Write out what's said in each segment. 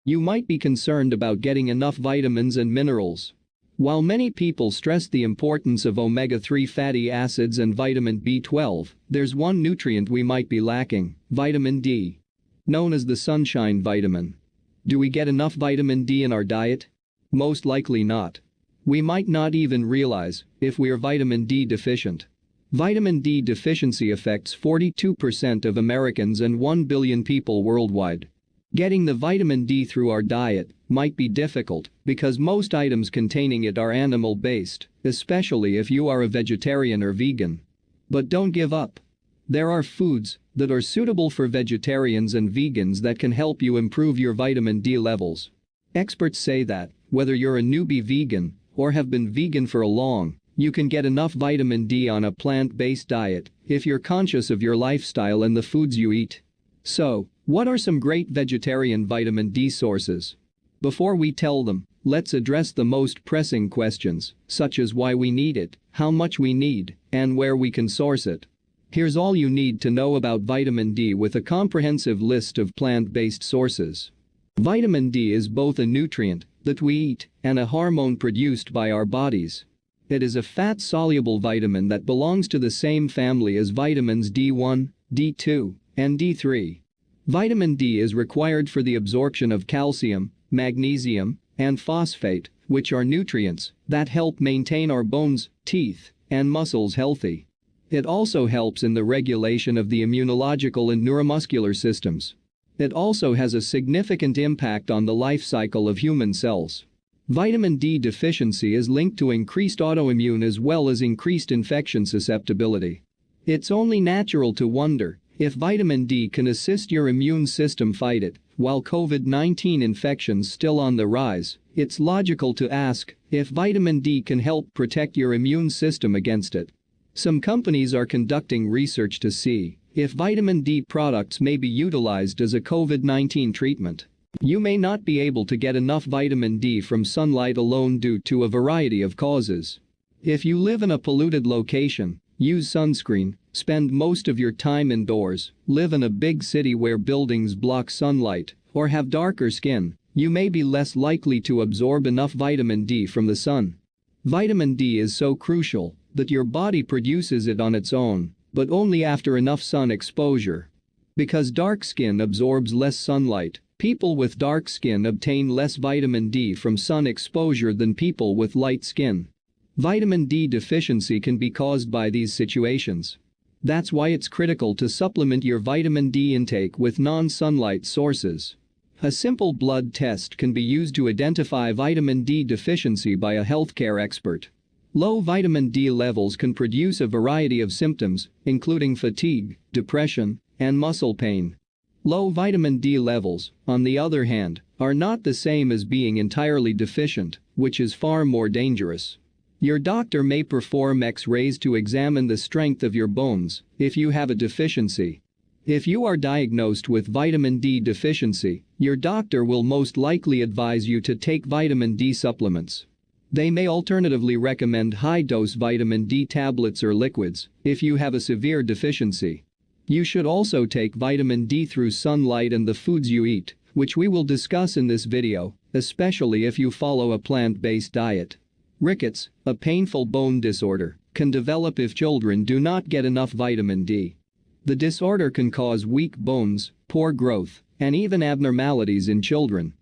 You might be concerned about getting enough vitamins and minerals. While many people stress the importance of omega-3 fatty acids and vitamin B12, there's one nutrient we might be lacking: vitamin D. Known as the sunshine vitamin. Do we get enough vitamin D in our diet? Most likely not. We might not even realize if we are vitamin D deficient. Vitamin D deficiency affects 42% of Americans and 1 billion people worldwide. Getting the vitamin D through our diet might be difficult because most items containing it are animal-based, especially if you are a vegetarian or vegan. But don't give up. There are foods that are suitable for vegetarians and vegans that can help you improve your vitamin D levels. Experts say that, whether you're a newbie vegan or have been vegan for a long, you can get enough vitamin D on a plant-based diet if you're conscious of your lifestyle and the foods you eat. So, what are some great vegetarian vitamin D sources? Before we tell them, let's address the most pressing questions, such as why we need it, how much we need, and where we can source it. Here's all you need to know about vitamin D with a comprehensive list of plant-based sources. Vitamin D is both a nutrient that we eat and a hormone produced by our bodies. It is a fat-soluble vitamin that belongs to the same family as vitamins D1, D2, and D3. Vitamin D is required for the absorption of calcium, magnesium, and phosphate, which are nutrients that help maintain our bones, teeth, and muscles healthy. It also helps in the regulation of the immunological and neuromuscular systems. It also has a significant impact on the life cycle of human cells. Vitamin D deficiency is linked to increased autoimmune as well as increased infection susceptibility. It's only natural to wonder if vitamin D can assist your immune system fight it. While COVID-19 infections still on the rise, it's logical to ask if vitamin D can help protect your immune system against it. Some companies are conducting research to see if vitamin D products may be utilized as a COVID-19 treatment. You may not be able to get enough vitamin D from sunlight alone due to a variety of causes. If you live in a polluted location, use sunscreen, spend most of your time indoors, live in a big city where buildings block sunlight, or have darker skin, you may be less likely to absorb enough vitamin D from the sun. Vitamin D is so crucial that your body produces it on its own, but only after enough sun exposure. Because dark skin absorbs less sunlight, people with dark skin obtain less vitamin D from sun exposure than people with light skin. Vitamin D deficiency can be caused by these situations. That's why it's critical to supplement your vitamin D intake with non-sunlight sources. A simple blood test can be used to identify vitamin D deficiency by a healthcare expert. Low vitamin D levels can produce a variety of symptoms, including fatigue, depression, and muscle pain. Low vitamin D levels, on the other hand, are not the same as being entirely deficient, which is far more dangerous. Your doctor may perform X-rays to examine the strength of your bones if you have a deficiency. If you are diagnosed with vitamin D deficiency, your doctor will most likely advise you to take vitamin D supplements. They may alternatively recommend high-dose vitamin D tablets or liquids if you have a severe deficiency. You should also take vitamin D through sunlight and the foods you eat, which we will discuss in this video, especially if you follow a plant-based diet. Rickets, a painful bone disorder, can develop if children do not get enough vitamin D. The disorder can cause weak bones, poor growth, and even abnormalities in children.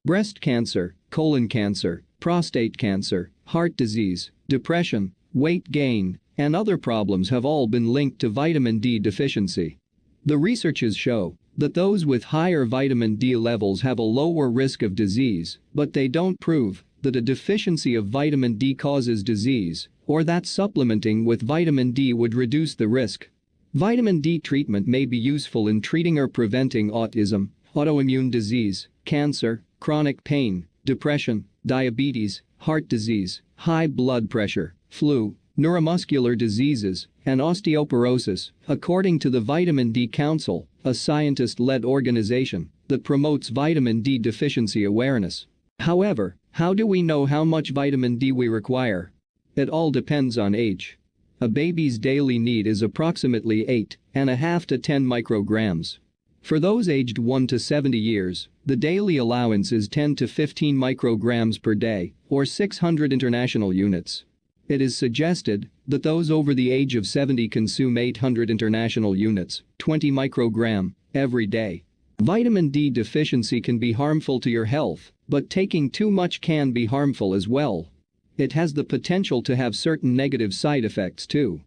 Breast cancer, colon cancer, prostate cancer, heart disease, depression, weight gain, and other problems have all been linked to vitamin D deficiency. The researches show that those with higher vitamin D levels have a lower risk of disease, but they don't prove that a deficiency of vitamin D causes disease, or that supplementing with vitamin D would reduce the risk. Vitamin D treatment may be useful in treating or preventing autism, autoimmune disease, cancer, chronic pain, depression, diabetes, heart disease, high blood pressure, flu, neuromuscular diseases, and osteoporosis, according to the Vitamin D Council, a scientist-led organization that promotes vitamin D deficiency awareness. However, how do we know how much vitamin D we require? It all depends on age. A baby's daily need is approximately 8.5 to 10 micrograms. For those aged 1 to 70 years, the daily allowance is 10 to 15 micrograms per day, or 600 international units. It is suggested that those over the age of 70 consume 800 international units, 20 microgram, every day. Vitamin D deficiency can be harmful to your health, but taking too much can be harmful as well. It has the potential to have certain negative side effects too.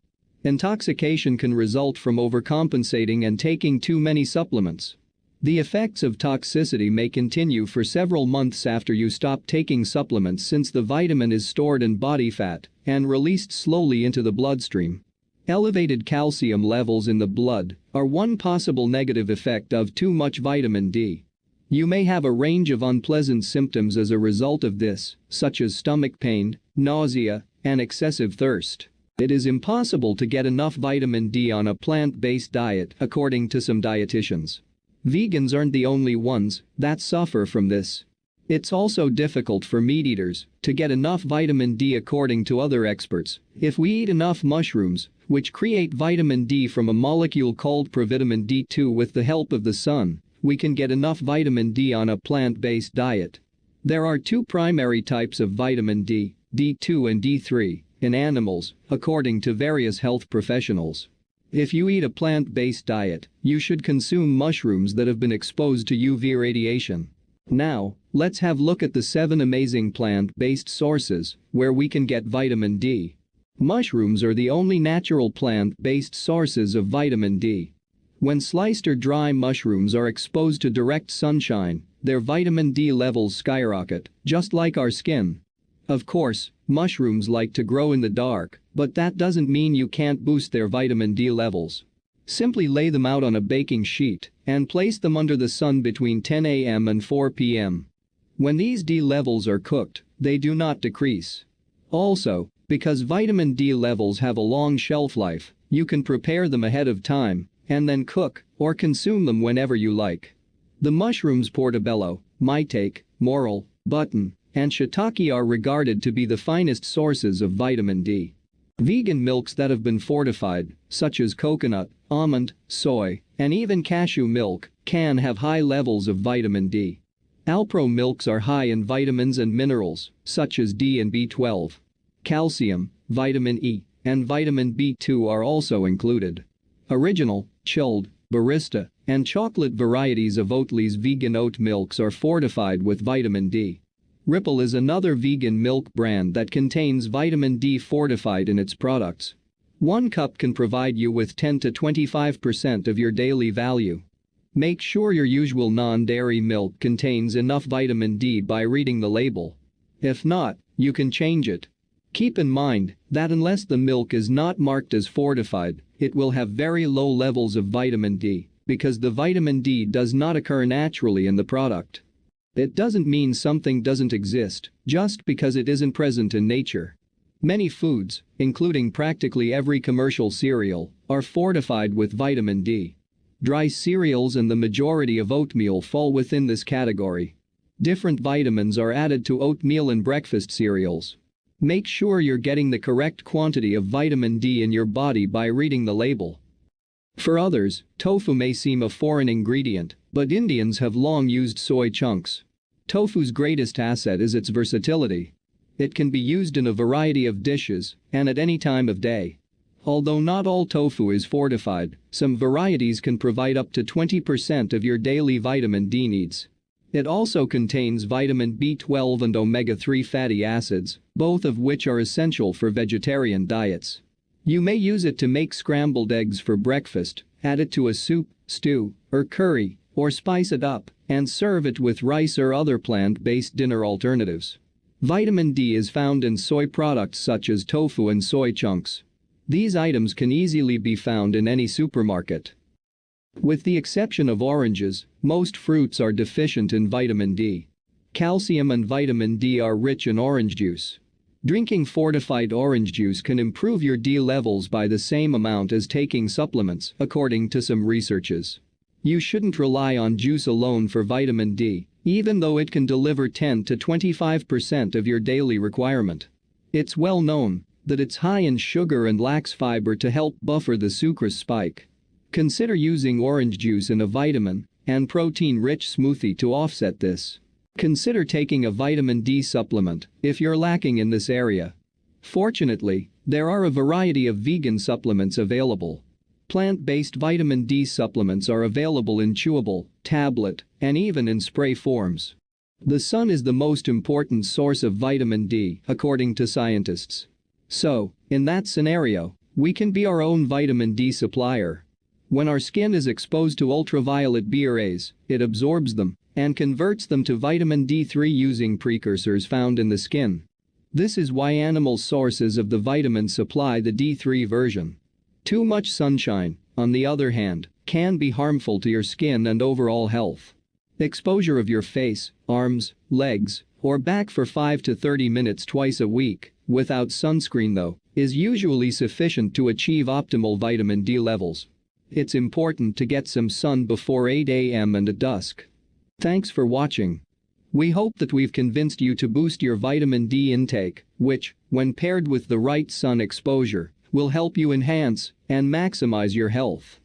Intoxication can result from overcompensating and taking too many supplements. The effects of toxicity may continue for several months after you stop taking supplements, since the vitamin is stored in body fat and released slowly into the bloodstream. Elevated calcium levels in the blood are one possible negative effect of too much vitamin D. You may have a range of unpleasant symptoms as a result of this, such as stomach pain, nausea, and excessive thirst. It is impossible to get enough vitamin D on a plant-based diet, according to some dietitians. Vegans aren't the only ones that suffer from this. It's also difficult for meat eaters to get enough vitamin D, according to other experts. If we eat enough mushrooms, which create vitamin D from a molecule called provitamin D2 with the help of the sun, we can get enough vitamin D on a plant-based diet. There are two primary types of vitamin D, D2 and D3, in animals, according to various health professionals. If you eat a plant-based diet, you should consume mushrooms that have been exposed to UV radiation. Now, let's have a look at the 7 amazing plant-based sources where we can get vitamin D. Mushrooms are the only natural plant-based sources of vitamin D. When sliced or dry mushrooms are exposed to direct sunshine, their vitamin D levels skyrocket, just like our skin. Of course, mushrooms like to grow in the dark, but that doesn't mean you can't boost their vitamin D levels. Simply lay them out on a baking sheet and place them under the sun between 10 a.m. and 4 p.m. When these D levels are cooked, they do not decrease. Also, because vitamin D levels have a long shelf life, you can prepare them ahead of time and then cook or consume them whenever you like. The mushrooms portobello, maitake, morel, button, and shiitake are regarded to be the finest sources of vitamin D. Vegan milks that have been fortified, such as coconut, almond, soy, and even cashew milk, can have high levels of vitamin D. Alpro milks are high in vitamins and minerals, such as D and B12. Calcium, vitamin E, and vitamin B2 are also included. Original, chilled, barista, and chocolate varieties of Oatly's vegan oat milks are fortified with vitamin D. Ripple is another vegan milk brand that contains vitamin D fortified in its products. 1 cup can provide you with 10 to 25% of your daily value. Make sure your usual non-dairy milk contains enough vitamin D by reading the label. If not, you can change it. Keep in mind that unless the milk is not marked as fortified, it will have very low levels of vitamin D, because the vitamin D does not occur naturally in the product. It doesn't mean something doesn't exist just because it isn't present in nature. Many foods, including practically every commercial cereal, are fortified with vitamin D. Dry cereals and the majority of oatmeal fall within this category. Different vitamins are added to oatmeal and breakfast cereals. Make sure you're getting the correct quantity of vitamin D in your body by reading the label. For others, tofu may seem a foreign ingredient, but Indians have long used soy chunks. Tofu's greatest asset is its versatility. It can be used in a variety of dishes and at any time of day. Although not all tofu is fortified, some varieties can provide up to 20% of your daily vitamin D needs. It also contains vitamin B12 and omega-3 fatty acids, both of which are essential for vegetarian diets. You may use it to make scrambled eggs for breakfast, add it to a soup, stew, or curry, or spice it up and serve it with rice or other plant-based dinner alternatives. Vitamin D is found in soy products such as tofu and soy chunks. These items can easily be found in any supermarket. With the exception of oranges, most fruits are deficient in vitamin D. Calcium and vitamin D are rich in orange juice. Drinking fortified orange juice can improve your D levels by the same amount as taking supplements, according to some researches. You shouldn't rely on juice alone for vitamin D, even though it can deliver 10 to 25% of your daily requirement. It's well known that it's high in sugar and lacks fiber to help buffer the sucrose spike. Consider using orange juice in a vitamin and protein-rich smoothie to offset this. Consider taking a vitamin D supplement if you're lacking in this area. Fortunately, there are a variety of vegan supplements available. Plant-based vitamin D supplements are available in chewable, tablet, and even in spray forms. The sun is the most important source of vitamin D, according to scientists. So, in that scenario, we can be our own vitamin D supplier. When our skin is exposed to ultraviolet B rays, it absorbs them and converts them to vitamin D3 using precursors found in the skin. This is why animal sources of the vitamin supply the D3 version. Too much sunshine, on the other hand, can be harmful to your skin and overall health. Exposure of your face, arms, legs, or back for 5 to 30 minutes twice a week, without sunscreen though, is usually sufficient to achieve optimal vitamin D levels. It's important to get some sun before 8 a.m. and at dusk. Thanks for watching. We hope that we've convinced you to boost your vitamin D intake, which, when paired with the right sun exposure, will help you enhance and maximize your health.